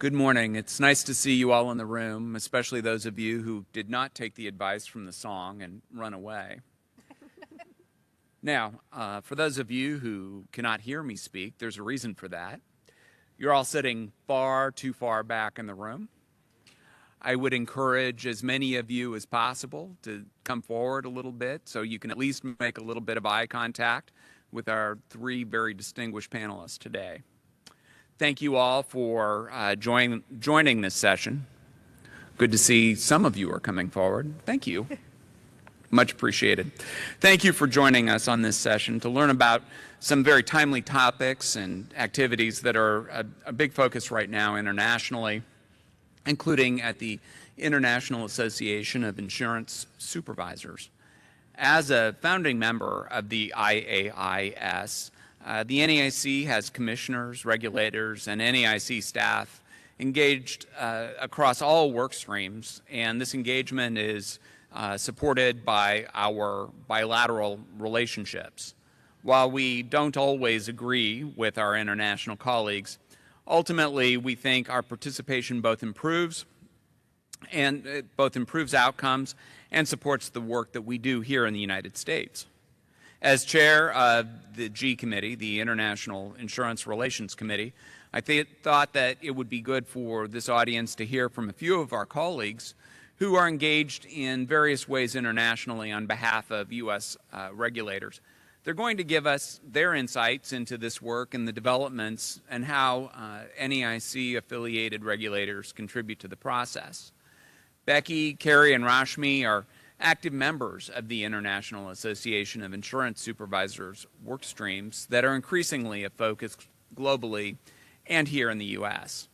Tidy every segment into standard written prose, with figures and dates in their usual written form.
Good morning. It's nice to see you all in the room, especially those of you who did not take the advice from the song and run away. Now, for those of you who cannot hear me speak, there's a reason for that. You're all sitting far too far back in the room. I would encourage as many of you as possible to come forward a little bit so you can at least make a little bit of eye contact with our three very distinguished panelists today. Thank you all for joining this session. Good to see some of you are coming forward. Thank you. Much appreciated. Thank you for joining us on this session to learn about some very timely topics and activities that are a big focus right now internationally, including at the International Association of Insurance Supervisors. As a founding member of the IAIS, the NAIC has commissioners, regulators, and NAIC staff engaged across all work streams, and this engagement is supported by our bilateral relationships. While we don't always agree with our international colleagues, ultimately we think our participation both improves outcomes and supports the work that we do here in the United States. As chair of the G Committee, the International Insurance Relations Committee, I thought that it would be good for this audience to hear from a few of our colleagues who are engaged in various ways internationally on behalf of U.S. Regulators. They're going to give us their insights into this work and the developments and how NAIC-affiliated regulators contribute to the process. Becky, Carrie, and Rashmi are active members of the International Association of Insurance Supervisors work streams that are increasingly a focus globally and here in the U.S.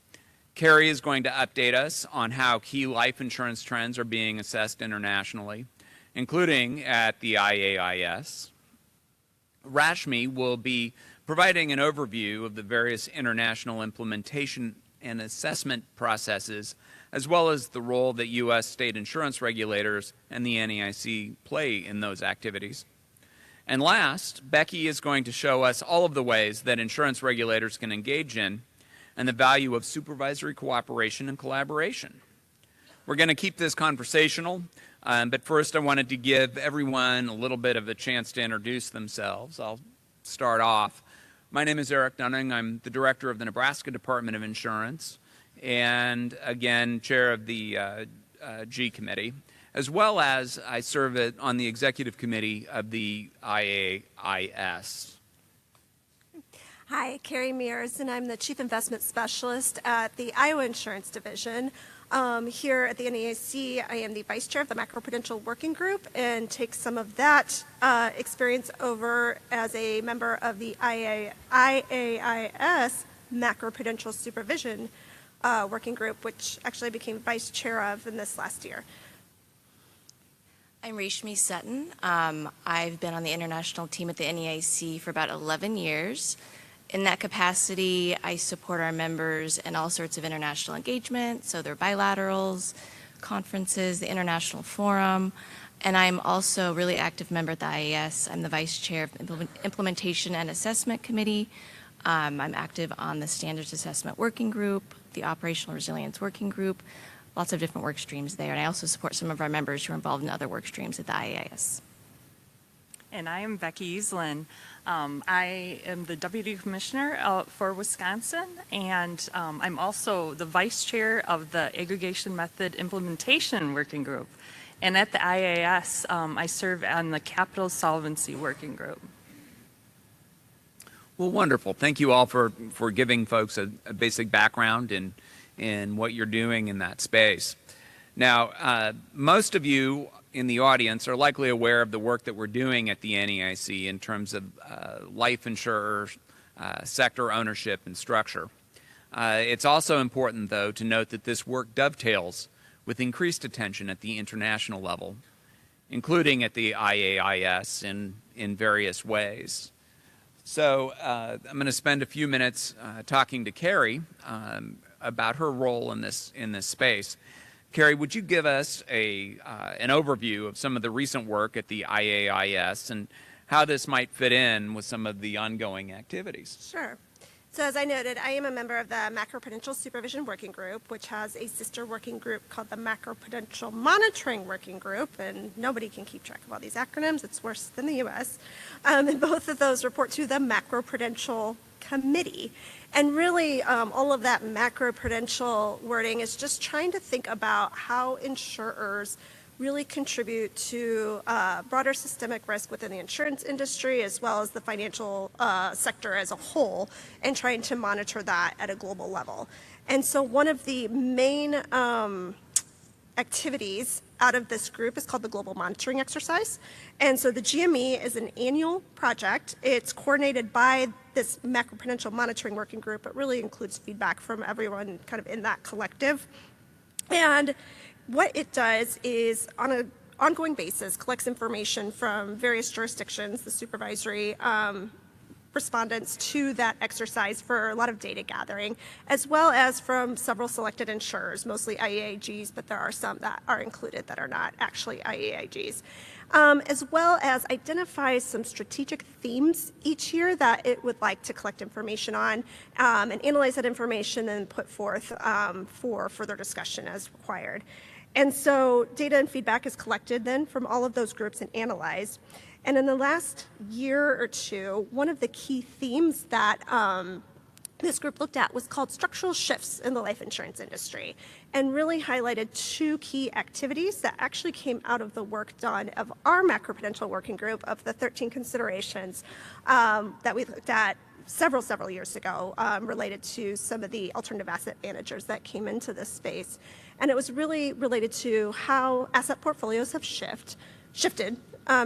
Carrie is going to update us on how key life insurance trends are being assessed internationally, including at the IAIS. Rashmi will be providing an overview of the various international implementation and assessment processes, as well as the role that U.S. state insurance regulators and the NAIC play in those activities. And last, Becky is going to show us all of the ways that insurance regulators can engage in and the value of supervisory cooperation and collaboration. We're going to keep this conversational, but first I wanted to give everyone a little bit of a chance to introduce themselves. I'll start off. My name is Eric Dunning. I'm the director of the Nebraska Department of Insurance, and again, chair of the G Committee, as well as I serve on the executive committee of the IAIS. Hi, Carrie Mears, and I'm the Chief Investment Specialist at the Iowa Insurance Division. Here at the NAIC, I am the Vice Chair of the Macroprudential Working Group and take some of that experience over as a member of the IAIS Macroprudential Supervision Working Group, which actually I became Vice Chair of in this last year. I'm Rashmi Sutton. I've been on the international team at the NAIC for about 11 years. In that capacity, I support our members in all sorts of international engagement, so their bilaterals, conferences, the International Forum, and I'm also a really active member at the IAS. I'm the Vice Chair of the Implementation and Assessment Committee. I'm active on the Standards Assessment Working Group, the Operational Resilience Working Group, lots of different work streams there, and I also support some of our members who are involved in other work streams at the IAS. And I am Becky Easlin. I am the Deputy Commissioner for Wisconsin, and I'm also the Vice Chair of the Aggregation Method Implementation Working Group. And at the IAS, I serve on the Capital Solvency Working Group. Well, wonderful. Thank you all for giving folks a basic background in what you're doing in that space. Now, most of you in the audience are likely aware of the work that we're doing at the NAIC in terms of life insurer sector ownership and structure. It's also important, though, to note that this work dovetails with increased attention at the international level, including at the IAIS in various ways. So I'm going to spend a few minutes talking to Carrie about her role in this space. Carrie, would you give us an overview of some of the recent work at the IAIS and how this might fit in with some of the ongoing activities? Sure. So as I noted, I am a member of the Macroprudential Supervision Working Group, which has a sister working group called the Macroprudential Monitoring Working Group, and nobody can keep track of all these acronyms. It's worse than the U.S. And both of those report to the Macroprudential Committee. And really, all of that macroprudential wording is just trying to think about how insurers really contribute to broader systemic risk within the insurance industry as well as the financial sector as a whole, and trying to monitor that at a global level. And so one of the main activities out of this group is called the Global Monitoring Exercise. And so the GME is an annual project. It's coordinated by this Macroprudential Monitoring Working Group, but really includes feedback from everyone kind of in that collective. And what it does is, on an ongoing basis, collects information from various jurisdictions, the supervisory respondents to that exercise for a lot of data gathering, as well as from several selected insurers, mostly IAIGs, but there are some that are included that are not actually IAIGs, as well as identifies some strategic themes each year that it would like to collect information on, and analyze that information and put forth for further discussion as required. And so data and feedback is collected then from all of those groups and analyzed. And in the last year or two, one of the key themes that this group looked at was called structural shifts in the life insurance industry, and really highlighted two key activities that actually came out of the work done of our Macroprudential Working Group of the 13 considerations that we looked at several years ago related to some of the alternative asset managers that came into this space. And it was really related to how asset portfolios have shifted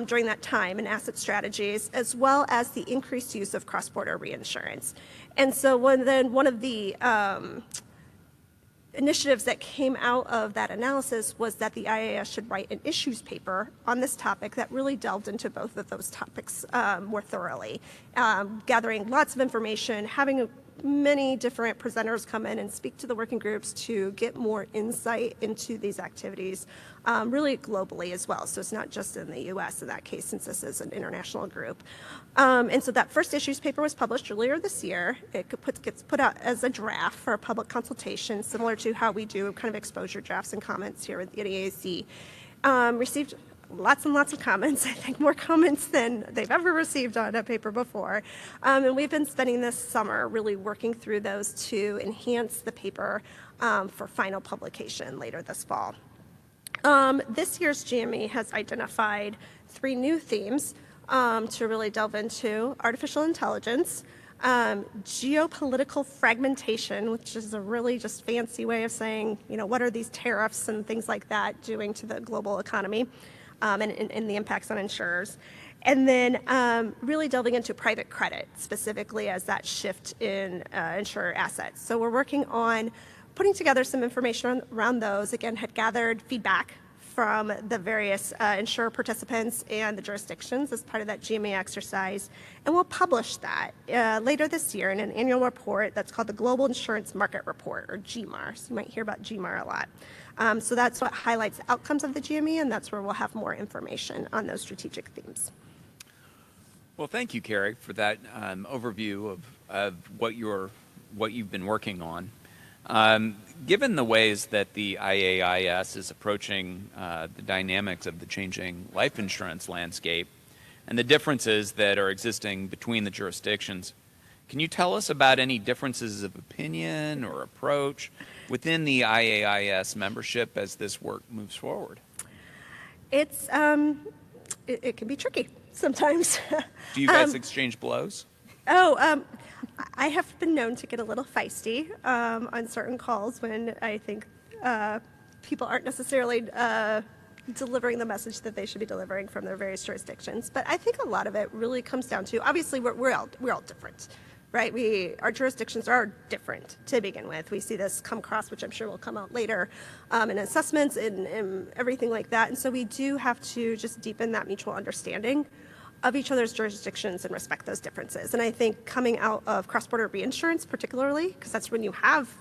during that time and asset strategies, as well as the increased use of cross-border reinsurance. And so one of the initiatives that came out of that analysis was that the IAS should write an issues paper on this topic that really delved into both of those topics more thoroughly, gathering lots of information, having many different presenters come in and speak to the working groups to get more insight into these activities, really globally as well. So it's not just in the U.S. in that case, since this is an international group. And so that first issues paper was published earlier this year. It gets put out as a draft for a public consultation, similar to how we do kind of exposure drafts and comments here at the NAAC. Received lots and lots of comments, I think more comments than they've ever received on a paper before. And we've been spending this summer really working through those to enhance the paper for final publication later this fall. This year's GME has identified 3 new themes to really delve into: artificial intelligence, geopolitical fragmentation, which is a really just fancy way of saying, what are these tariffs and things like that doing to the global economy, and the impacts on insurers. And then really delving into private credit, specifically as that shift in insurer assets. So we're working on putting together some information around those. Again, had gathered feedback from the various insurer participants and the jurisdictions as part of that GMA exercise. And we'll publish that later this year in an annual report that's called the Global Insurance Market Report, or GMAR. So you might hear about GMAR a lot. So that's what highlights the outcomes of the GME, and that's where we'll have more information on those strategic themes. Well, thank you, Carrie, for that overview of what you've been working on. Given the ways that the IAIS is approaching the dynamics of the changing life insurance landscape and the differences that are existing between the jurisdictions, can you tell us about any differences of opinion or approach within the IAIS membership as this work moves forward? It's it can be tricky sometimes. Do you guys exchange blows? I have been known to get a little feisty on certain calls when I think people aren't necessarily delivering the message that they should be delivering from their various jurisdictions. But I think a lot of it really comes down to, obviously, we're all different, right? Our jurisdictions are different to begin with. We see this come across, which I'm sure will come out later, in assessments and everything like that. And so we do have to just deepen that mutual understanding of each other's jurisdictions and respect those differences. And I think coming out of cross-border reinsurance particularly, because that's when you have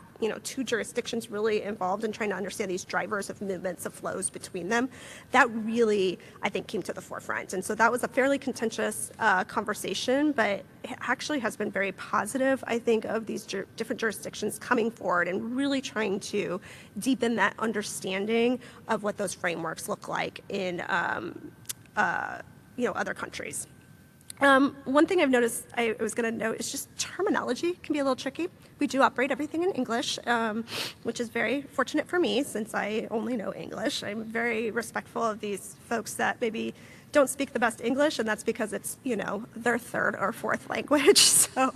two jurisdictions really involved in trying to understand these drivers of movements of flows between them, that really, I think, came to the forefront. And so that was a fairly contentious conversation, but it actually has been very positive, I think, of these different jurisdictions coming forward and really trying to deepen that understanding of what those frameworks look like in other countries. One thing I've noticed I was going to note is just terminology can be a little tricky. We do operate everything in English, which is very fortunate for me since I only know English. I'm very respectful of these folks that maybe don't speak the best English, and that's because it's, their third or fourth language. So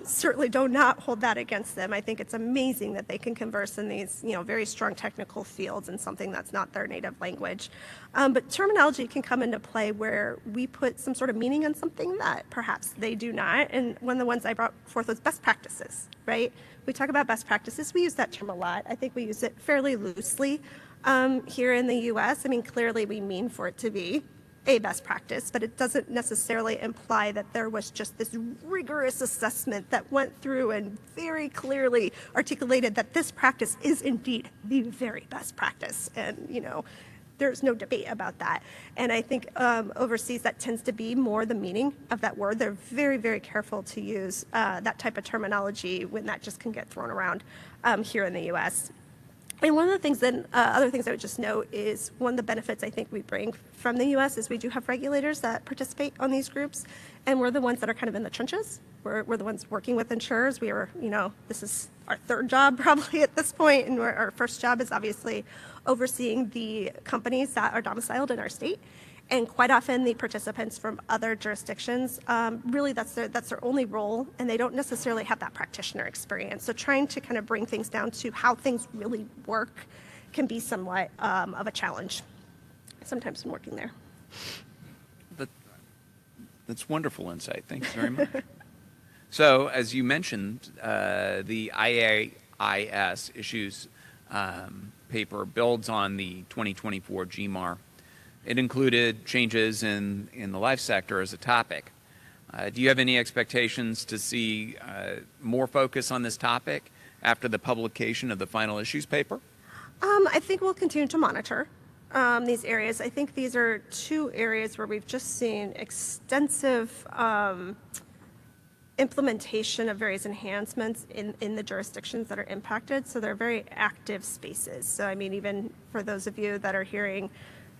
certainly do not hold that against them. I think it's amazing that they can converse in these, very strong technical fields in something that's not their native language. But terminology can come into play where we put some sort of meaning on something that perhaps they do not. And one of the ones I brought forth was best practices, right? We talk about best practices. We use that term a lot. I think we use it fairly loosely here in the U.S. I mean, clearly we mean for it to be a best practice, but it doesn't necessarily imply that there was just this rigorous assessment that went through and very clearly articulated that this practice is indeed the very best practice. And, there's no debate about that. And I think overseas that tends to be more the meaning of that word. They're very, very careful to use that type of terminology when that just can get thrown around here in the U.S. And one of the things that, other things I would just note is one of the benefits I think we bring from the U.S. is we do have regulators that participate on these groups, and we're the ones that are kind of in the trenches. We're the ones working with insurers. We are, this is our third job probably at this point, and our first job is obviously overseeing the companies that are domiciled in our state. And quite often the participants from other jurisdictions, really that's their only role, and they don't necessarily have that practitioner experience. So trying to kind of bring things down to how things really work can be somewhat of a challenge sometimes when working there. That's wonderful insight. Thanks very much. So as you mentioned, the IAIS issues paper builds on the 2024 GMAR. It included changes in the life sector as a topic. Do you have any expectations to see more focus on this topic after the publication of the final issues paper? I think we'll continue to monitor these areas. I think these are two areas where we've just seen extensive implementation of various enhancements in the jurisdictions that are impacted. So they're very active spaces. So I mean, even for those of you that are hearing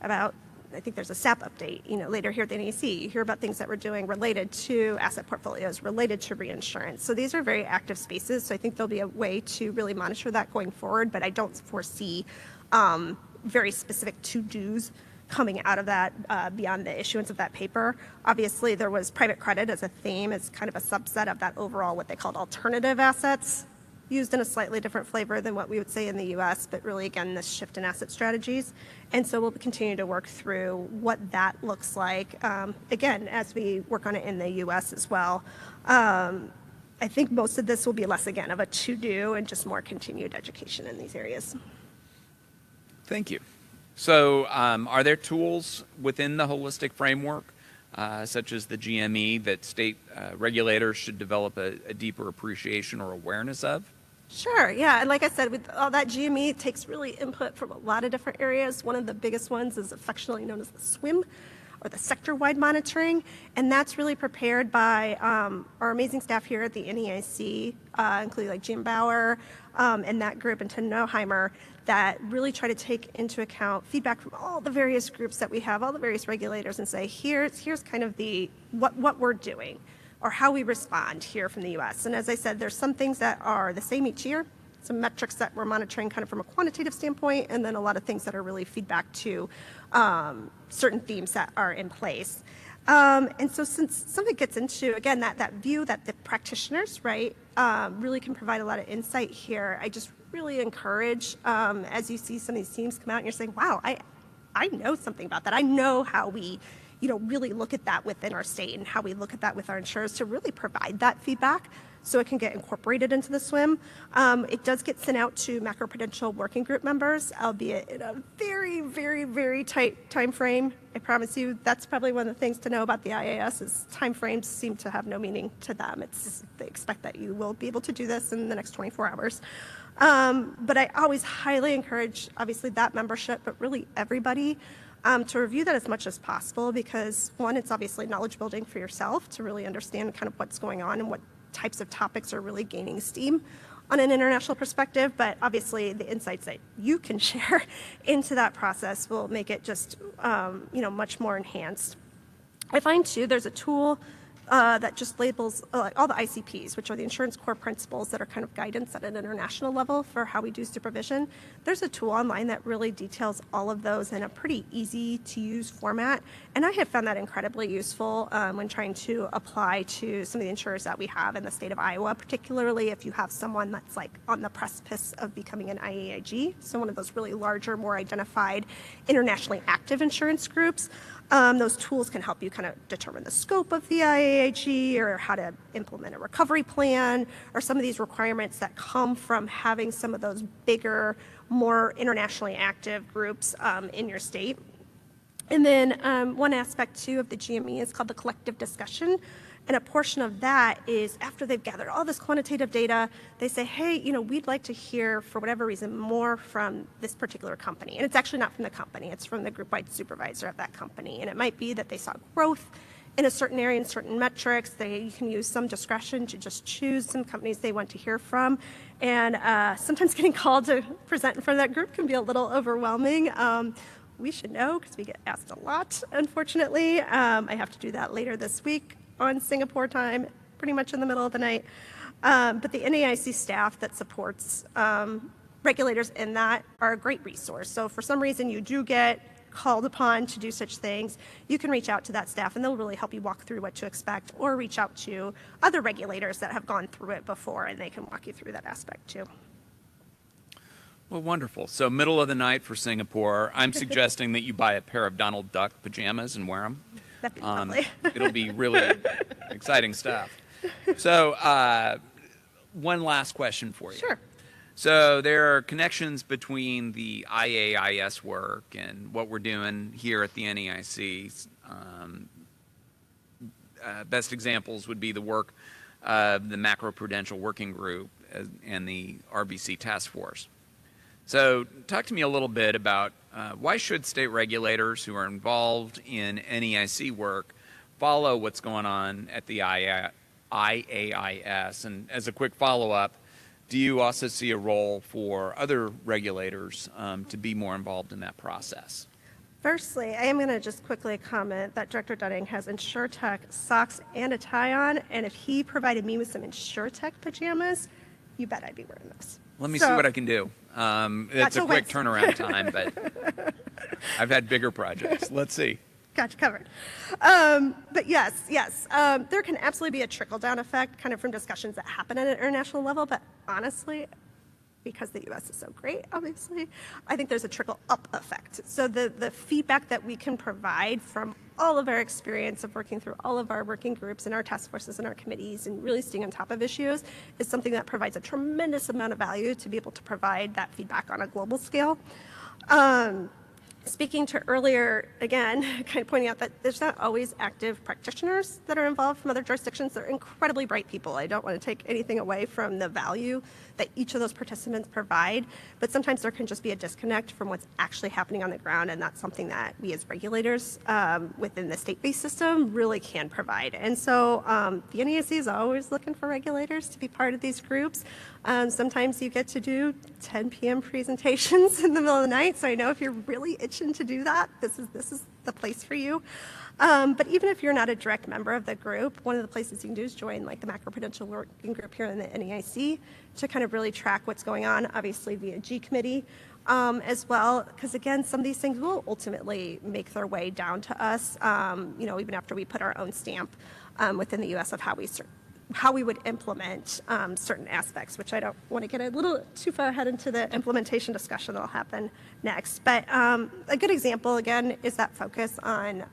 about, I think there's a SAP update, later here at the NEC, you hear about things that we're doing related to asset portfolios, related to reinsurance. So these are very active spaces. So I think there'll be a way to really monitor that going forward, but I don't foresee very specific to-dos coming out of that beyond the issuance of that paper. Obviously, there was private credit as a theme, as kind of a subset of that overall, what they called alternative assets, used in a slightly different flavor than what we would say in the U.S., but really, again, this shift in asset strategies. And so we'll continue to work through what that looks like, again, as we work on it in the U.S. as well. I think most of this will be less, again, of a to-do and just more continued education in these areas. Thank you. So are there tools within the holistic framework, such as the GME, that state regulators should develop a deeper appreciation or awareness of? Sure, yeah, and like I said, with all that GME, it takes really input from a lot of different areas. One of the biggest ones is affectionately known as the SWIM, or the sector-wide monitoring, and that's really prepared by our amazing staff here at the NEIC, including like Jim Bauer and that group, and Tim Neuheimer, that really try to take into account feedback from all the various groups that we have, all the various regulators, and say, here's kind of the what we're doing, or how we respond here from the U.S. And as I said, there's some things that are the same each year, some metrics that we're monitoring kind of from a quantitative standpoint, and then a lot of things that are really feedback to certain themes that are in place. And so since something gets into, again, that view that the practitioners, right, really can provide a lot of insight here, I just really encourage, as you see some of these teams come out and you're saying, wow, I know something about that. I know how we really look at that within our state and how we look at that with our insurers, to really provide that feedback so it can get incorporated into the SWIM. It does get sent out to macroprudential working group members, albeit in a very, very, very tight time frame. I promise you, that's probably one of the things to know about the IAS is time frames seem to have no meaning to them. They expect that you will be able to do this in the next 24 hours. But I always highly encourage, obviously, that membership, but really everybody, to review that as much as possible because, one, it's obviously knowledge building for yourself to really understand kind of what's going on and what types of topics are really gaining steam on an international perspective, but obviously the insights that you can share into that process will make it just, much more enhanced. I find, too, there's a tool that just labels all the ICPs, which are the insurance core principles that are kind of guidance at an international level for how we do supervision. There's a tool online that really details all of those in a pretty easy to use format. And I have found that incredibly useful when trying to apply to some of the insurers that we have in the state of Iowa, particularly if you have someone that's like on the precipice of becoming an IAIG, so one of those really larger, more identified, internationally active insurance groups. Those tools can help you kind of determine the scope of the IAIG or how to implement a recovery plan or some of these requirements that come from having some of those bigger, more internationally active groups in your state. And then one aspect, too, of the GME is called the collective discussion. And a portion of that is after they've gathered all this quantitative data, they say, hey, we'd like to hear, for whatever reason, more from this particular company. And it's actually not from the company. It's from the group-wide supervisor of that company. And it might be that they saw growth in a certain area and certain metrics. You can use some discretion to just choose some companies they want to hear from. And sometimes getting called to present in front of that group can be a little overwhelming. We should know because we get asked a lot, unfortunately. I have to do that later this week on Singapore time, pretty much in the middle of the night. But the NAIC staff that supports regulators in that are a great resource. So for some reason you do get called upon to do such things, you can reach out to that staff and they'll really help you walk through what to expect, or reach out to other regulators that have gone through it before and they can walk you through that aspect too. Well, wonderful. So middle of the night for Singapore, I'm suggesting that you buy a pair of Donald Duck pajamas and wear them. That'd be lovely. It'll be really exciting stuff. So one last question for you. Sure. So there are connections between the IAIS work and what we're doing here at the NAIC. Best examples would be the work of the Macroprudential Working Group and the RBC Task Force. So talk to me a little bit about why should state regulators who are involved in NAIC work follow what's going on at the IAIS? And as a quick follow-up, do you also see a role for other regulators to be more involved in that process? Firstly, I am going to just quickly comment that Director Dunning has InsurTech socks and a tie on, and if he provided me with some InsurTech pajamas, you bet I'd be wearing those. Let me see what I can do. It's a quick turnaround time, but I've had bigger projects. Let's see. Got you covered. But yes, there can absolutely be a trickle-down effect kind of from discussions that happen at an international level, but honestly, because the U.S. is so great, obviously, I think there's a trickle-up effect. So the feedback that we can provide from all of our experience of working through all of our working groups and our task forces and our committees and really staying on top of issues is something that provides a tremendous amount of value to be able to provide that feedback on a global scale. Speaking to earlier, again, kind of pointing out that there's not always active practitioners that are involved from other jurisdictions. They're incredibly bright people. I don't want to take anything away from the value that each of those participants provide, but sometimes there can just be a disconnect from what's actually happening on the ground, and that's something that we as regulators within the state-based system really can provide. And so the NAIC is always looking for regulators to be part of these groups. Sometimes you get to do 10 p.m. presentations in the middle of the night, so I know if you're really itching to do that, this is the place for you. But even if you're not a direct member of the group, one of the places you can do is join like the Macroprudential Working Group here in the NAIC to kind of really track what's going on, obviously via G Committee as well, because again, some of these things will ultimately make their way down to us, even after we put our own stamp within the U.S. of how we would implement certain aspects, which I don't want to get a little too far ahead into the implementation discussion that will happen next. But a good example, again, is that focus on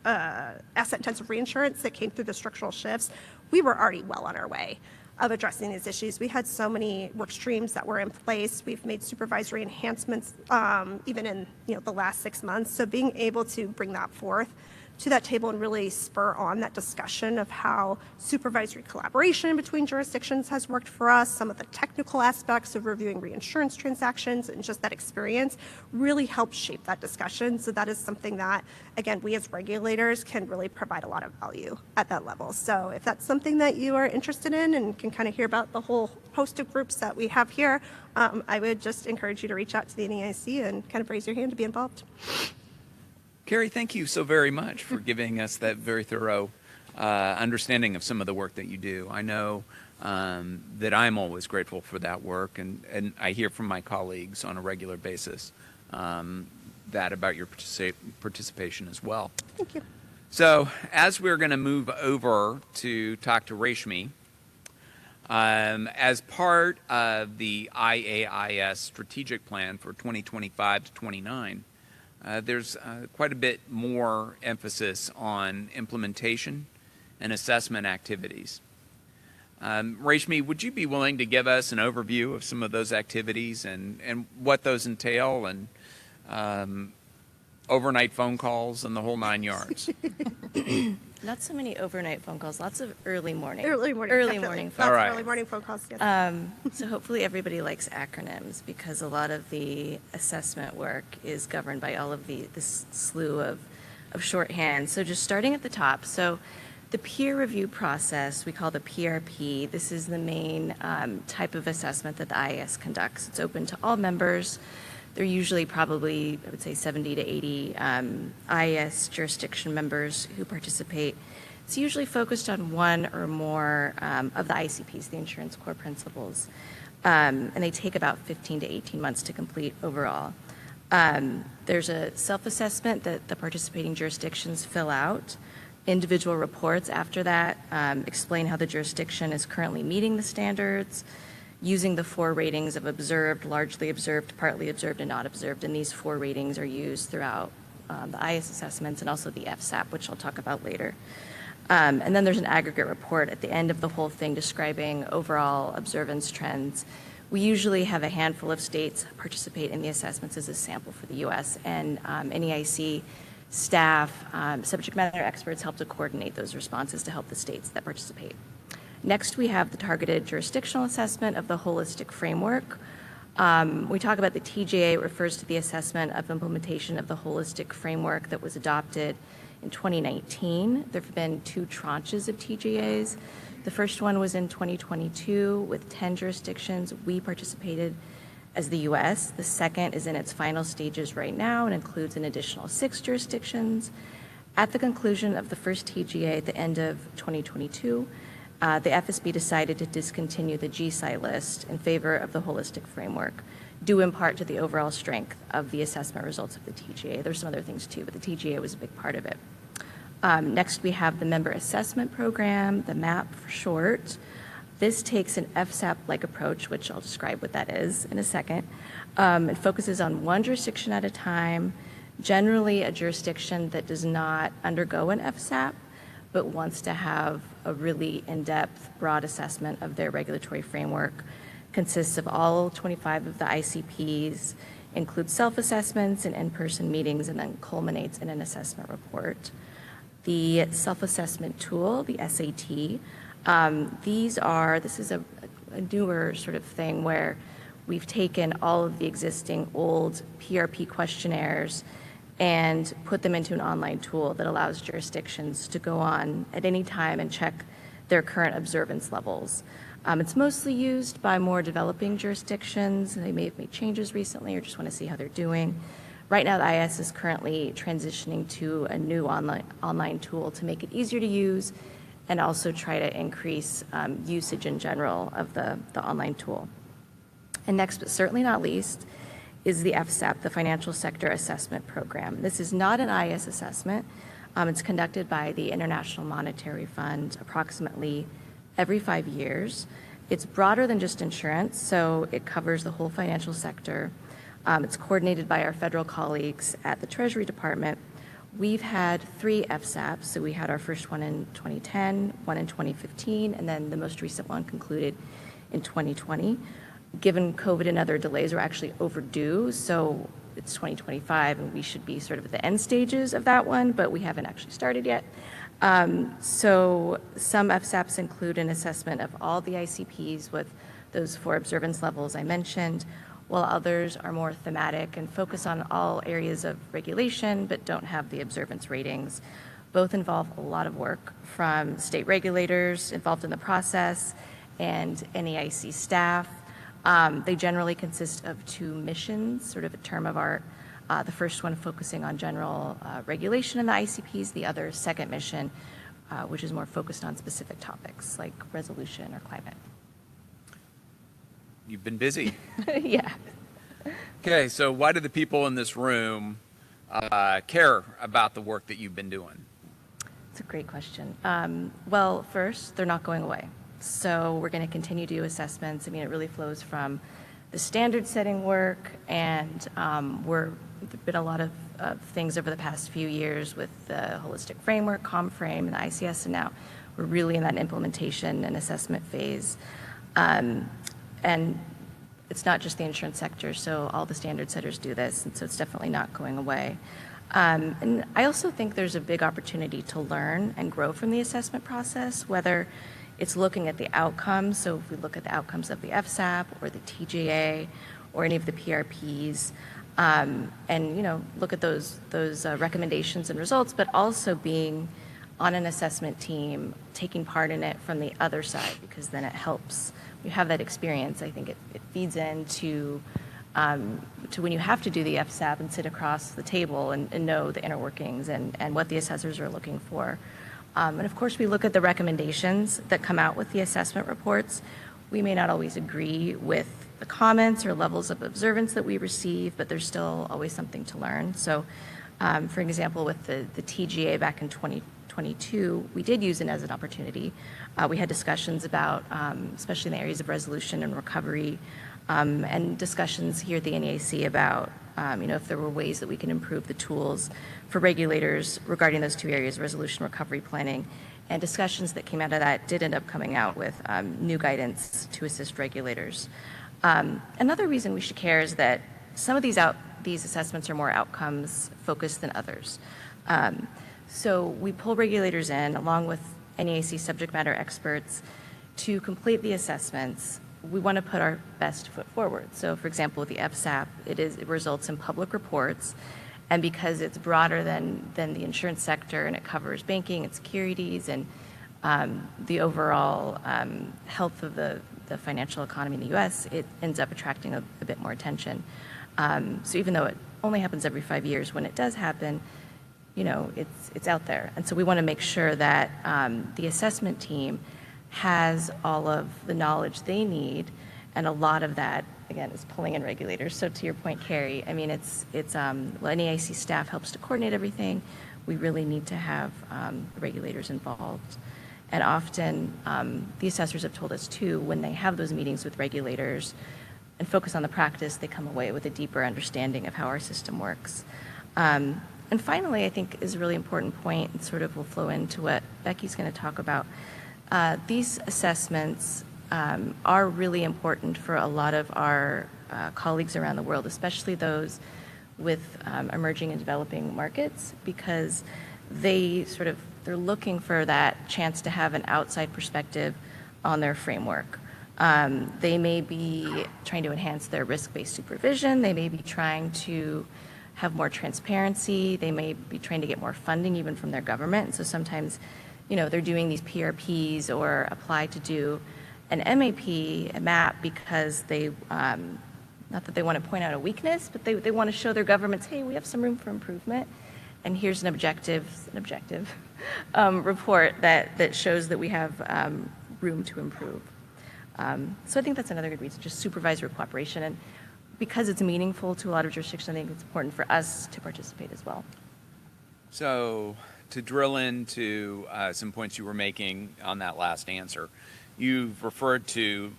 asset-intensive reinsurance that came through the structural shifts. we were already well on our way of addressing these issues. We had so many work streams that were in place. We've made supervisory enhancements even in the last 6 months. So being able to bring that forth to that table and really spur on that discussion of how supervisory collaboration between jurisdictions has worked for us, some of the technical aspects of reviewing reinsurance transactions, and just that experience really helps shape that discussion. So that is something that, again, we as regulators can really provide a lot of value at that level. So if that's something that you are interested in and can kind of hear about the whole host of groups that we have here, I would just encourage you to reach out to the NAIC and kind of raise your hand to be involved. Carrie, thank you so very much for giving us that very thorough understanding of some of the work that you do. I know that I'm always grateful for that work, and I hear from my colleagues on a regular basis that about your participation as well. Thank you. So as we're going to move over to talk to Reshmi, as part of the IAIS strategic plan for 2025 to 29, there's quite a bit more emphasis on implementation and assessment activities. Reshmi, would you be willing to give us an overview of some of those activities and what those entail, and overnight phone calls and the whole 9 yards? Not so many overnight phone calls, lots of early morning. Early morning phone Lots All right. of early morning phone calls. Yes. So hopefully everybody likes acronyms, because a lot of the assessment work is governed by all of this slew of shorthand. So just starting at the top. So the peer review process, we call the PRP. This is the main type of assessment that the IAS conducts. It's open to all members. They're usually probably, I would say, 70 to 80 IAS jurisdiction members who participate. It's usually focused on one or more of the ICPs, the insurance core principles, and they take about 15 to 18 months to complete overall. There's a self-assessment that the participating jurisdictions fill out. Individual reports after that explain how the jurisdiction is currently meeting the standards, using the 4 ratings of observed, largely observed, partly observed, and not observed. And these 4 ratings are used throughout the IAS assessments and also the FSAP, which I'll talk about later. And then there's an aggregate report at the end of the whole thing describing overall observance trends. We usually have a handful of states participate in the assessments as a sample for the U.S., and NEIC staff, subject matter experts help to coordinate those responses to help the states that participate. Next, we have the targeted jurisdictional assessment of the holistic framework. We talk about the TJA. It refers to the assessment of implementation of the holistic framework that was adopted in 2019. There have been 2 tranches of TJAs. The first one was in 2022 with 10 jurisdictions. We participated as the U.S. The second is in its final stages right now and includes an additional 6 jurisdictions. At the conclusion of the first TJA at the end of 2022, the FSB decided to discontinue the GSI list in favor of the holistic framework, due in part to the overall strength of the assessment results of the TGA. There's some other things too, but the TGA was a big part of it. Next, we have the Member Assessment Program, the MAP for short. This takes an FSAP-like approach, which I'll describe what that is in a second. It focuses on one jurisdiction at a time, generally a jurisdiction that does not undergo an FSAP, but wants to have a really in-depth, broad assessment of their regulatory framework. Consists of all 25 of the ICPs, includes self-assessments and in-person meetings, and then culminates in an assessment report. The self-assessment tool, the SAT, this is a newer sort of thing where we've taken all of the existing old PRP questionnaires and put them into an online tool that allows jurisdictions to go on at any time and check their current observance levels. It's mostly used by more developing jurisdictions, and they may have made changes recently or just want to see how they're doing. Right now, the IAS is currently transitioning to a new online tool to make it easier to use and also try to increase usage in general of the online tool. And next, but certainly not least, is the FSAP, the Financial Sector Assessment Program. This is not an IAS assessment. It's conducted by the International Monetary Fund approximately every 5 years. It's broader than just insurance, so it covers the whole financial sector. It's coordinated by our federal colleagues at the Treasury Department. We've had 3 FSAPs. So we had our first one in 2010, one in 2015, and then the most recent one concluded in 2020. Given COVID and other delays, we're actually overdue. So it's 2025, and we should be sort of at the end stages of that one, but we haven't actually started yet. So some FSAPs include an assessment of all the ICPs with those 4 observance levels I mentioned, while others are more thematic and focus on all areas of regulation but don't have the observance ratings. Both involve a lot of work from state regulators involved in the process and NAIC staff. They generally consist of 2 missions, sort of a term of art. The first one focusing on general regulation in the ICPs, the other second mission, which is more focused on specific topics like resolution or climate. You've been busy. Yeah. Okay, so why do the people in this room care about the work that you've been doing? It's a great question. Well, first, they're not going away. So we're going to continue to do assessments. I mean, it really flows from the standard setting work, and there've been a lot of things over the past few years with the holistic framework, ComFrame, and the ICS, and now we're really in that implementation and assessment phase. And it's not just the insurance sector, so all the standard setters do this, and so it's definitely not going away. And I also think there's a big opportunity to learn and grow from the assessment process, whether it's looking at the outcomes. So if we look at the outcomes of the FSAP or the TGA or any of the PRPs, and look at those recommendations and results, but also being on an assessment team, taking part in it from the other side, because then it helps. You have that experience. I think it feeds into to when you have to do the FSAP and sit across the table and know the inner workings and what the assessors are looking for. And of course, we look at the recommendations that come out with the assessment reports. We may not always agree with the comments or levels of observance that we receive, but there's still always something to learn. So, for example, with the TGA back in 2022, we did use it as an opportunity. We had discussions about, especially in the areas of resolution and recovery, and discussions here at the NAIC about, if there were ways that we can improve the tools for regulators regarding those 2 areas, resolution, recovery planning, and discussions that came out of that did end up coming out with new guidance to assist regulators. Another reason we should care is that some of these assessments are more outcomes focused than others. So we pull regulators in along with NAIC subject matter experts to complete the assessments. We want to put our best foot forward. So for example, with the FSAP, it results in public reports. And because it's broader than the insurance sector and it covers banking and securities and the overall health of the financial economy in the U.S., it ends up attracting a bit more attention. So even though it only happens every 5 years, when it does happen, it's out there. And so we want to make sure that the assessment team has all of the knowledge they need, and a lot of that, again, is pulling in regulators. So to your point, Carrie, I mean, NAIC staff helps to coordinate everything. We really need to have regulators involved. And often, the assessors have told us too, when they have those meetings with regulators and focus on the practice, they come away with a deeper understanding of how our system works. And finally, I think is a really important point, and sort of will flow into what Becky's going to talk about. These assessments are really important for a lot of our colleagues around the world, especially those with emerging and developing markets, because they're looking for that chance to have an outside perspective on their framework. They may be trying to enhance their risk-based supervision. They may be trying to have more transparency. They may be trying to get more funding even from their government. And so sometimes, they're doing these PRPs or apply to do an MAP because they, not that they want to point out a weakness, but they want to show their governments, hey, we have some room for improvement. And here's an objective report that shows that we have room to improve. So I think that's another good reason, just supervisory cooperation. And because it's meaningful to a lot of jurisdictions, I think it's important for us to participate as well. So to drill into some points you were making on that last answer, you've referred to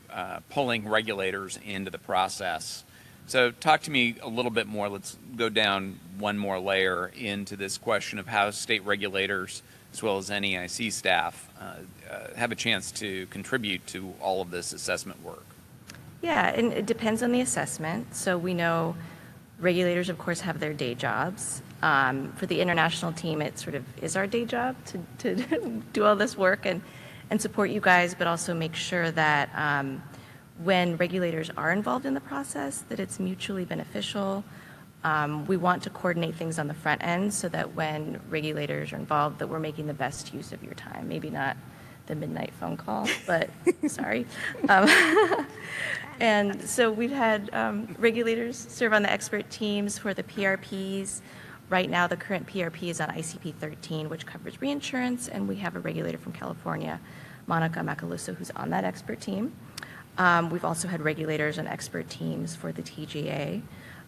pulling regulators into the process. So talk to me a little bit more. Let's go down one more layer into this question of how state regulators, as well as NEIC staff, have a chance to contribute to all of this assessment work. Yeah, and it depends on the assessment. So we know regulators, of course, have their day jobs. For the international team, it sort of is our day job to do all this work and support you guys, but also make sure that when regulators are involved in the process, that it's mutually beneficial. We want to coordinate things on the front end so that when regulators are involved, that we're making the best use of your time. Maybe not the midnight phone call, but sorry. And so we've had regulators serve on the expert teams for the PRPs. Right now, the current PRP is on ICP 13, which covers reinsurance, and we have a regulator from California, Monica Macaluso, who's on that expert team. We've also had regulators on expert teams for the TGA.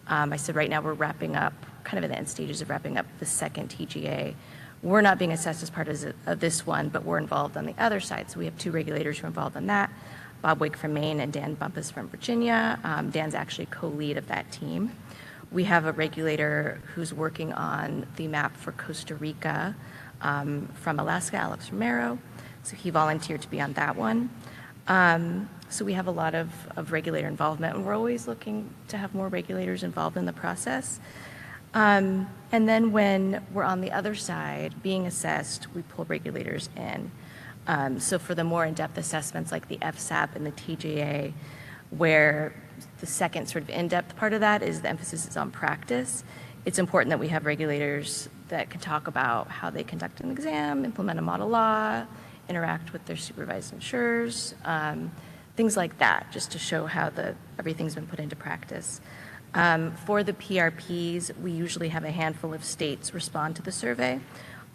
I said right now we're wrapping up, kind of in the end stages of wrapping up the second TGA. We're not being assessed as part of this one, but we're involved on the other side. So we have two regulators who are involved in that, Bob Wake from Maine and Dan Bumpus from Virginia. Dan's actually co-lead of that team. We have a regulator who's working on the map for Costa Rica from Alaska, Alex Romero. So he volunteered to be on that one. So we have a lot of regulator involvement, and we're always looking to have more regulators involved in the process. And then when we're on the other side being assessed, we pull regulators in. So for the more in-depth assessments like the FSAP and the TGA, where the second sort of in-depth part of that is the emphasis is on practice, it's important that we have regulators that can talk about how they conduct an exam, implement a model law, interact with their supervised insurers, things like that, just to show how everything's been put into practice. For the PRPs, we usually have a handful of states respond to the survey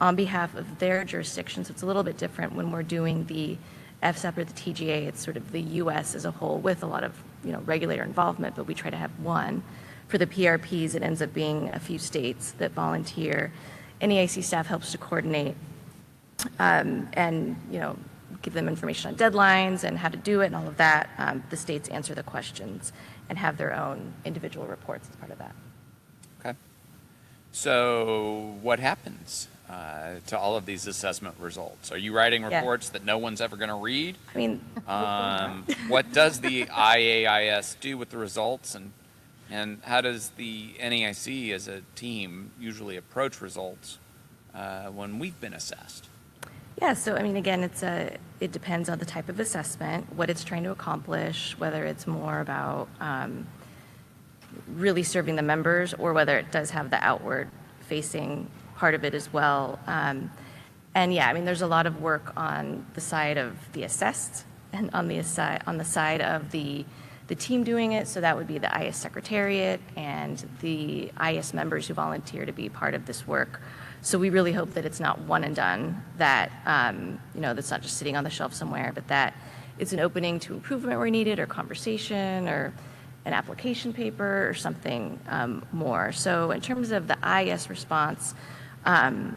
on behalf of their jurisdictions. It's a little bit different when we're doing the FSAP or the TGA. It's sort of the U.S. as a whole with a lot of regulator involvement, but we try to have one. For the PRPs, it ends up being a few states that volunteer. NEIC staff helps to coordinate and give them information on deadlines and how to do it and all of that. The states answer the questions and have their own individual reports as part of that. Okay. So what happens to all of these assessment results? Are you writing reports that no one's ever going to read? I mean, what does the IAIS do with the results, and how does the NEIC as a team usually approach results when we've been assessed? yeah, so I mean, again, it depends on the type of assessment, what it's trying to accomplish, whether it's more about really serving the members or whether it does have the outward facing part of it as well. And yeah, I mean, there's a lot of work on the side of the assessed and on the side of the team doing it. So that would be the IS Secretariat and the IS members who volunteer to be part of this work. So we really hope that it's not one and done, that, that's not just sitting on the shelf somewhere, but that it's an opening to improvement where needed, or conversation, or an application paper, or something more. So in terms of the IS response,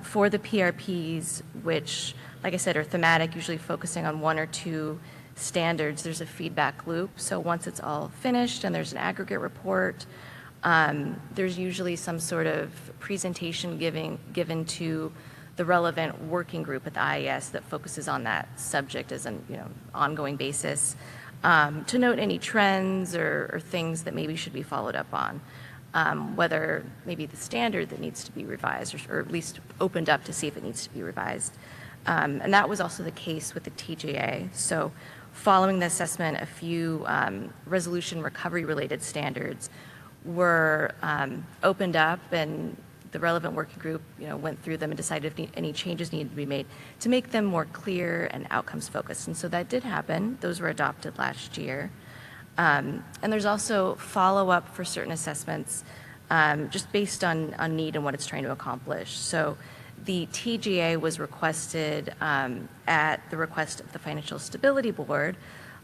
for the PRPs, which, like I said, are thematic, usually focusing on one or two standards, there's a feedback loop. So once it's all finished and there's an aggregate report, there's usually some sort of presentation given to the relevant working group at the IAS that focuses on that subject as an ongoing basis, to note any trends or things that maybe should be followed up on, whether maybe the standard that needs to be revised or at least opened up to see if it needs to be revised. And that was also the case with the TGA. So following the assessment, a few resolution recovery related standards were opened up, and the relevant working group went through them and decided if any changes needed to be made to make them more clear and outcomes focused. And so that did happen. Those were adopted last year. And there's also follow-up for certain assessments just based on need and what it's trying to accomplish. So the TGA was requested at the request of the Financial Stability Board.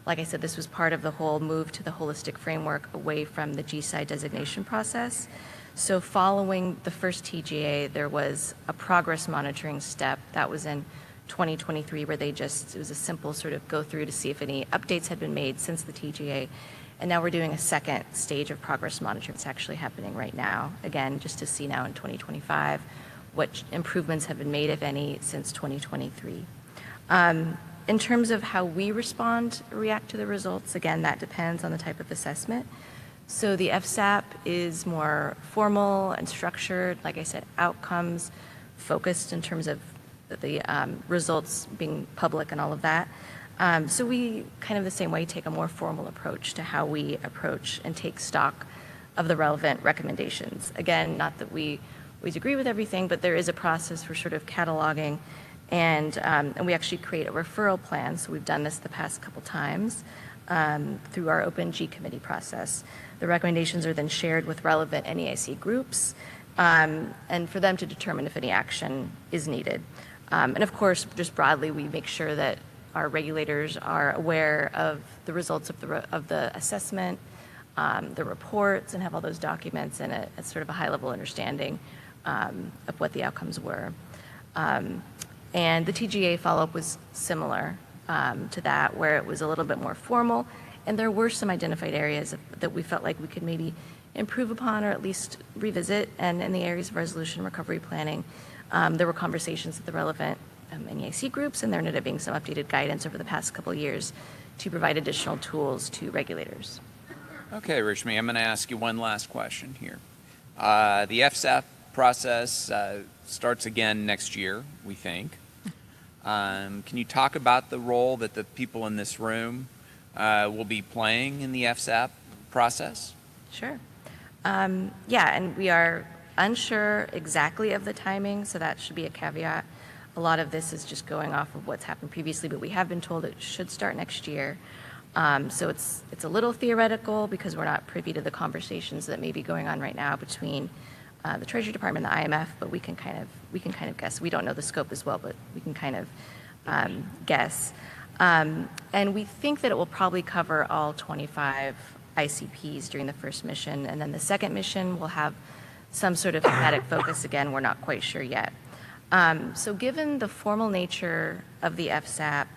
Like I said, this was part of the whole move to the holistic framework away from the GSI designation process. So following the first TGA, there was a progress monitoring step that was in 2023 where it was a simple sort of go through to see if any updates had been made since the TGA. And now we're doing a second stage of progress monitoring. It's actually happening right now, again, just to see now in 2025 what improvements have been made, if any, since 2023. In terms of how we react to the results, again, that depends on the type of assessment. So the FSAP is more formal and structured, like I said, outcomes focused in terms of the results being public and all of that. So we kind of the same way take a more formal approach to how we approach and take stock of the relevant recommendations. Again, not that we always agree with everything, but there is a process for sort of cataloging, and we actually create a referral plan. So we've done this the past couple times through our Open G committee process. The recommendations are then shared with relevant NEIC groups, and for them to determine if any action is needed. And of course, just broadly, we make sure that our regulators are aware of the results of the assessment, the reports, and have all those documents and a sort of a high-level understanding of what the outcomes were. And the TGA follow-up was similar to that, where it was a little bit more formal, and there were some identified areas that we felt like we could maybe improve upon or at least revisit. And in the areas of resolution and recovery planning, there were conversations with the relevant NEIC groups, and there ended up being some updated guidance over the past couple of years to provide additional tools to regulators. Okay, Rishmi, I'm going to ask you one last question here. The FSAP process starts again next year, we think. Can you talk about the role that the people in this room will be playing in the FSAP process? Sure. Yeah, and we are unsure exactly of the timing, so that should be a caveat. A lot of this is just going off of what's happened previously, but we have been told it should start next year. So it's a little theoretical because we're not privy to the conversations that may be going on right now between the Treasury Department and the IMF, but we can kind of guess. We don't know the scope as well, but we can kind of guess. And we think that it will probably cover all 25 ICPs during the first mission, and then the second mission will have some sort of thematic focus. Again, we're not quite sure yet. So given the formal nature of the FSAP,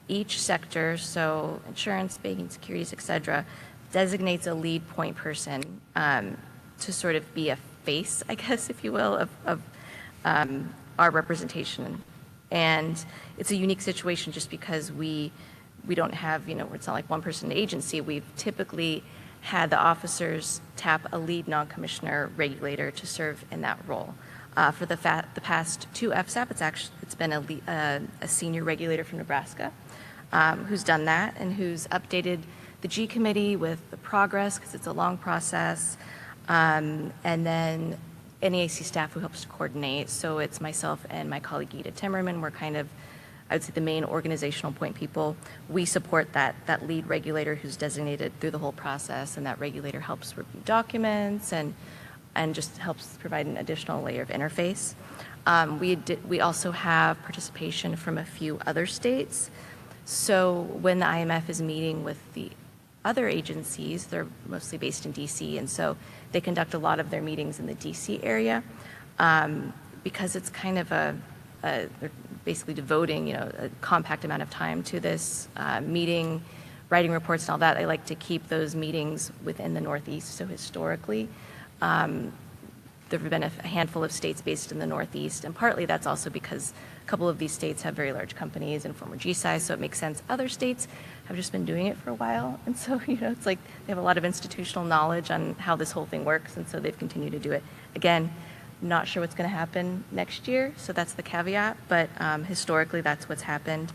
each sector, so insurance, banking, securities, et cetera, designates a lead point person to sort of be a face, I guess, if you will, of our representation. And it's a unique situation just because we don't have, it's not like one person in the agency. We've typically had the officers tap a lead non-commissioner regulator to serve in that role. For the past two FSAP, it's been a senior regulator from Nebraska who's done that and who's updated the G committee with the progress, because it's a long process, and then NEIC staff who helps to coordinate. So it's myself and my colleague Gita Timmerman. We're kind of, I would say, the main organizational point people. We support that lead regulator who's designated through the whole process, and that regulator helps review documents and just helps provide an additional layer of interface. We also have participation from a few other states. So when the IMF is meeting with the other agencies, they're mostly based in DC, and so they conduct a lot of their meetings in the DC area because it's kind of they're basically devoting a compact amount of time to this meeting, writing reports and all that. They like to keep those meetings within the Northeast. So historically, there have been a handful of states based in the Northeast, and partly that's also because a couple of these states have very large companies and former GSIs, so it makes sense. Other states have just been doing it for a while, and so it's like they have a lot of institutional knowledge on how this whole thing works, and so they've continued to do it. Again, not sure what's going to happen next year, so that's the caveat, but historically that's what's happened.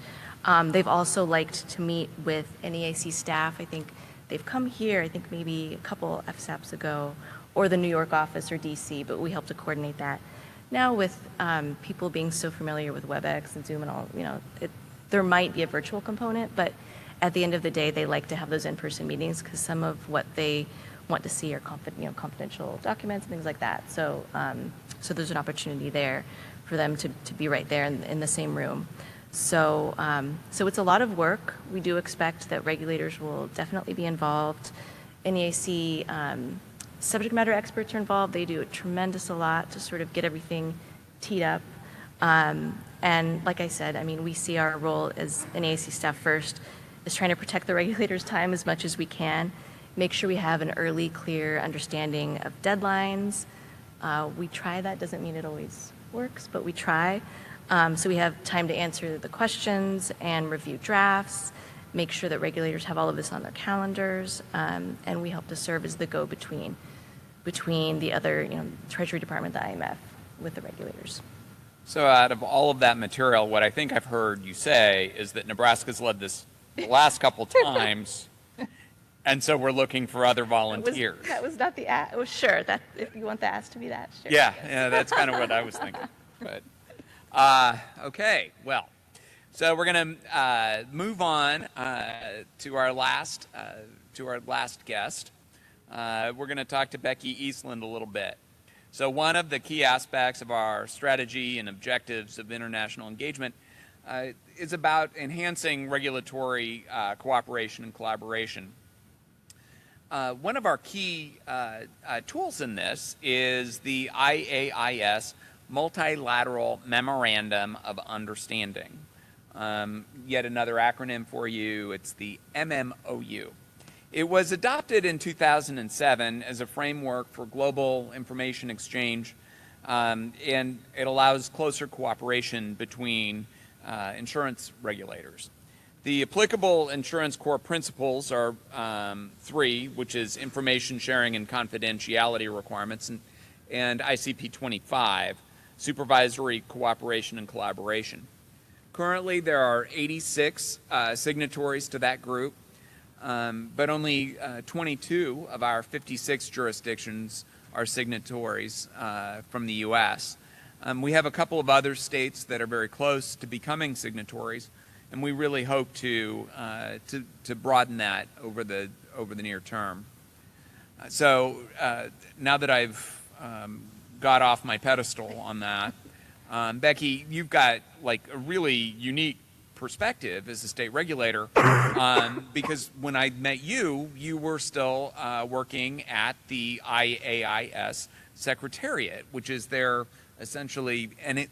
They've also liked to meet with NEIC staff. I think they've come here, I think maybe a couple FSAPs ago, or the New York office or DC, but we help to coordinate that. Now with people being so familiar with WebEx and Zoom and all, there might be a virtual component, but at the end of the day, they like to have those in-person meetings because some of what they want to see are confidential documents and things like that. So, so there's an opportunity there for them to be right there in the same room. So, so it's a lot of work. We do expect that regulators will definitely be involved. NEIC subject matter experts are involved. They do a tremendous lot to sort of get everything teed up. And like I said, we see our role as NEIC staff first is trying to protect the regulators' time as much as we can. make sure we have an early, clear understanding of deadlines. We try that, doesn't mean it always works, but we try. So we have time to answer the questions and review drafts, make sure that regulators have all of this on their calendars, and we help to serve as the go-between between the other, Treasury Department, the IMF, with the regulators. So out of all of that material, what I think I've heard you say is that Nebraska's led this the last couple times, and so we're looking for other volunteers. That was not the ask. Oh, sure. That if you want the ask to be that, sure. Yeah, that's kind of what I was thinking. But okay, well, so we're going to move on to our last guest. We're going to talk to Becky Eastland a little bit. So one of the key aspects of our strategy and objectives of international engagement is about enhancing regulatory cooperation and collaboration. One of our key tools in this is the IAIS Multilateral Memorandum of Understanding. Yet another acronym for you, it's the MMOU. It was adopted in 2007 as a framework for global information exchange, and it allows closer cooperation between insurance regulators. The applicable insurance core principles are 3, which is information sharing and confidentiality requirements, and ICP 25, supervisory cooperation and collaboration. Currently, there are 86 signatories to that group. But only 22 of our 56 jurisdictions are signatories from the U.S. We have a couple of other states that are very close to becoming signatories, and we really hope to broaden that over the near term. So now that I've got off my pedestal on that, Becky, you've got like a really unique perspective as a state regulator, because when I met you, you were still working at the IAIS Secretariat, which is their essentially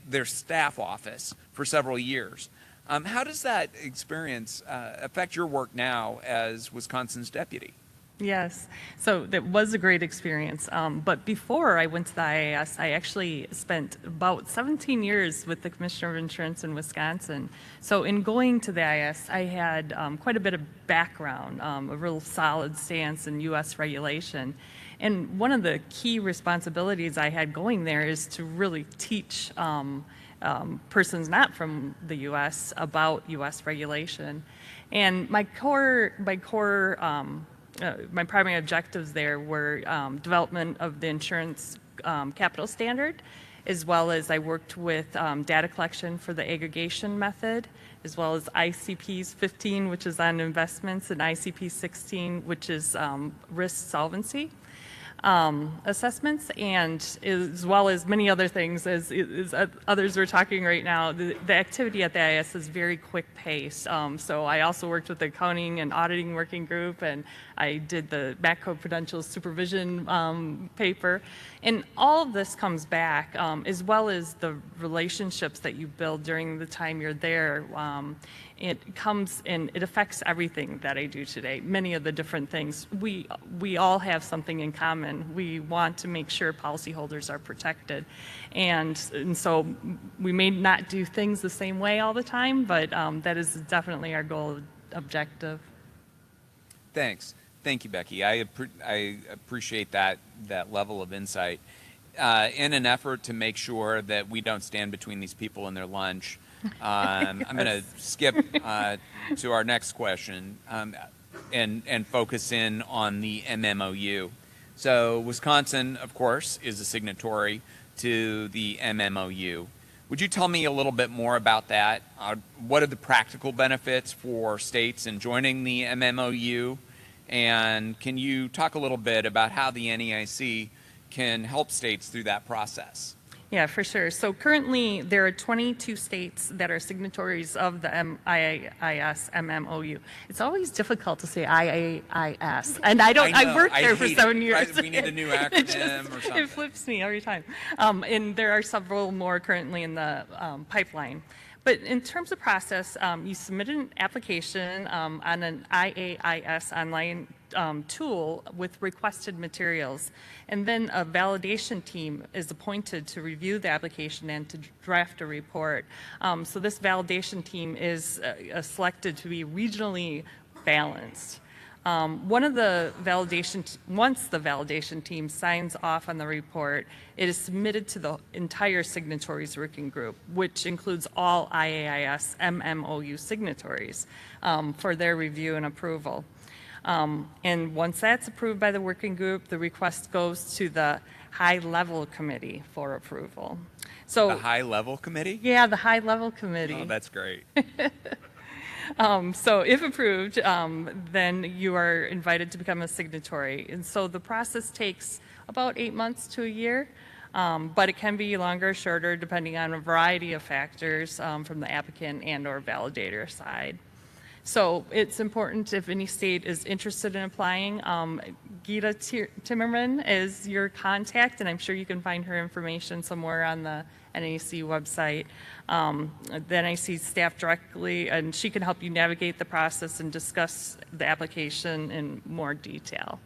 their staff office for several years. How does that experience affect your work now as Wisconsin's deputy? Yes, so that was a great experience. But before I went to the IAS, I actually spent about 17 years with the Commissioner of Insurance in Wisconsin. So in going to the IAS, I had quite a bit of background, a real solid stance in U.S. regulation. And one of the key responsibilities I had going there is to really teach persons not from the U.S. about U.S. regulation. And my primary objectives there were development of the insurance capital standard, as well as I worked with data collection for the aggregation method, as well as ICPs 15, which is on investments, and ICP 16, which is risk solvency assessments, and as well as many other things, as others are talking right now. The activity at the IAS is very quick paced. So I also worked with the accounting and auditing working group, and I did the macroprudential supervision paper. And all of this comes back, as well as the relationships that you build during the time you're there. It comes and it affects everything that I do today. Many of the different things. We all have something in common. We want to make sure policyholders are protected. And so we may not do things the same way all the time, but that is definitely our goal objective. Thanks. Thank you, Becky. I appreciate that level of insight. In an effort to make sure that we don't stand between these people and their lunch, I'm going to skip to our next question and focus in on the MMOU. So Wisconsin, of course, is a signatory to the MMOU. Would you tell me a little bit more about that? What are the practical benefits for states in joining the MMOU? And can you talk a little bit about how the NEIC can help states through that process? Yeah, for sure. So currently there are 22 states that are signatories of the IAIS MMOU. It's always difficult to say IAIS, and I worked there for 7 years. Right? We need a new acronym or something. It flips me every time. And there are several more currently in the pipeline. But in terms of process, you submit an application on an IAIS online tool with requested materials, and then a validation team is appointed to review the application and to draft a report. So this validation team is selected to be regionally balanced. Once the validation team signs off on the report, it is submitted to the entire signatories working group, which includes all IAIS MMOU signatories, for their review and approval. And once that's approved by the working group, the request goes to the high-level committee for approval. So, The high-level committee? yeah, the high-level committee. Oh, that's great. So if approved, then you are invited to become a signatory. And so the process takes about 8 months to a year, but it can be longer or shorter depending on a variety of factors from the applicant and or validator side. So it's important if any state is interested in applying. Gita Timmerman is your contact, and I'm sure you can find her information somewhere on the NAC website. The NAC staff directly, and she can help you navigate the process and discuss the application in more detail.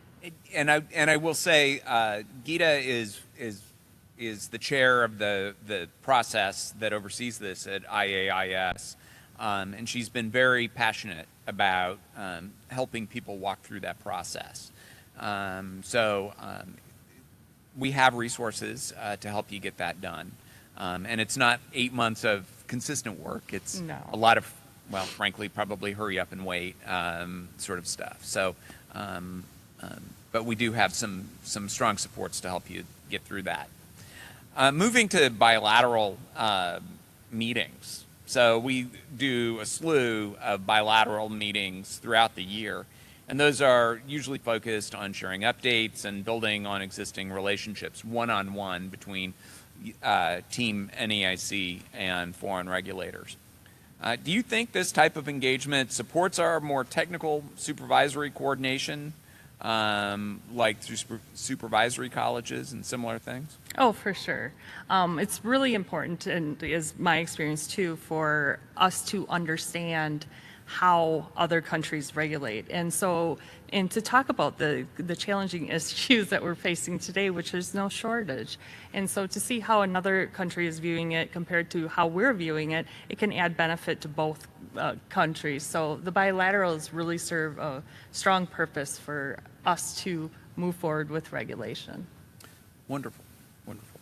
And I will say, Gita is the chair of the process that oversees this at IAIS, and she's been very passionate about helping people walk through that process. We have resources to help you get that done. And it's not 8 months of consistent work. It's No. a lot of, well, frankly, probably hurry up and wait sort of stuff. So, but we do have some strong supports to help you get through that. Moving to bilateral meetings. So we do a slew of bilateral meetings throughout the year. And those are usually focused on sharing updates and building on existing relationships one-on-one between Team NAIC and foreign regulators. Do you think this type of engagement supports our more technical supervisory coordination, like through supervisory colleges and similar things? Oh, for sure. It's really important, and is my experience too, for us to understand how other countries regulate. And to talk about the challenging issues that we're facing today, which there's no shortage. And so to see how another country is viewing it compared to how we're viewing it, it can add benefit to both countries. So the bilaterals really serve a strong purpose for us to move forward with regulation. Wonderful, wonderful.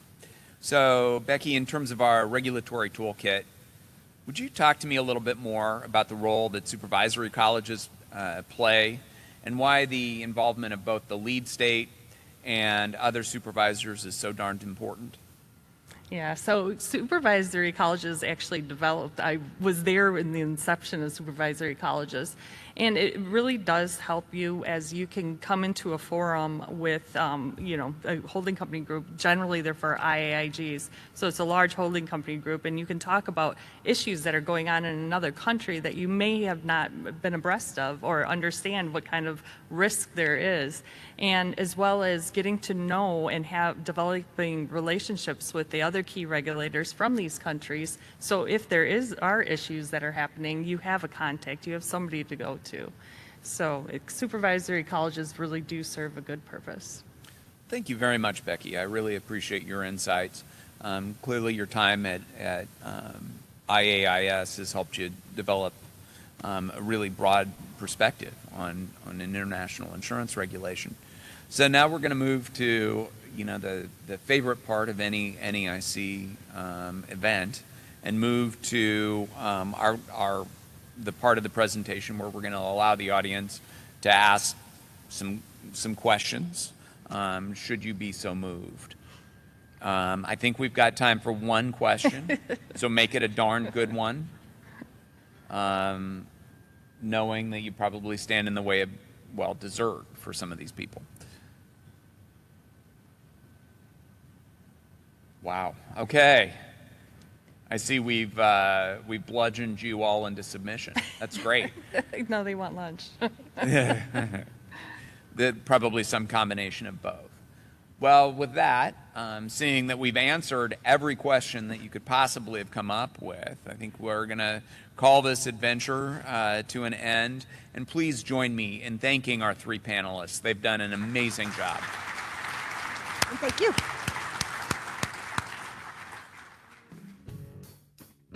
So Becky, in terms of our regulatory toolkit, would you talk to me a little bit more about the role that supervisory colleges play and why the involvement of both the lead state and other supervisors is so darned important? Yeah, so supervisory colleges actually developed. I was there in the inception of supervisory colleges, and it really does help you as you can come into a forum with, a holding company group. Generally, they're for IAIGs, so it's a large holding company group, and you can talk about issues that are going on in another country that you may have not been abreast of or understand what kind of risk there is, and as well as getting to know and developing relationships with the other key regulators from these countries. So if there are issues that are happening, you have a contact, you have somebody to go to. So supervisory colleges really do serve a good purpose. Thank you very much, Becky. I really appreciate your insights. Clearly, your time at IAIS has helped you develop a really broad perspective on international insurance regulation. So now we're going to move to the favorite part of any NAIC event, and move to the part of the presentation where we're going to allow the audience to ask some questions, should you be so moved. I think we've got time for one question, so make it a darn good one, knowing that you probably stand in the way of, well, dessert for some of these people. Wow. Okay. I see we've bludgeoned you all into submission. That's great. No, they want lunch. Probably some combination of both. Well, with that, seeing that we've answered every question that you could possibly have come up with, I think we're going to call this adventure to an end. And please join me in thanking our three panelists. They've done an amazing job. And thank you.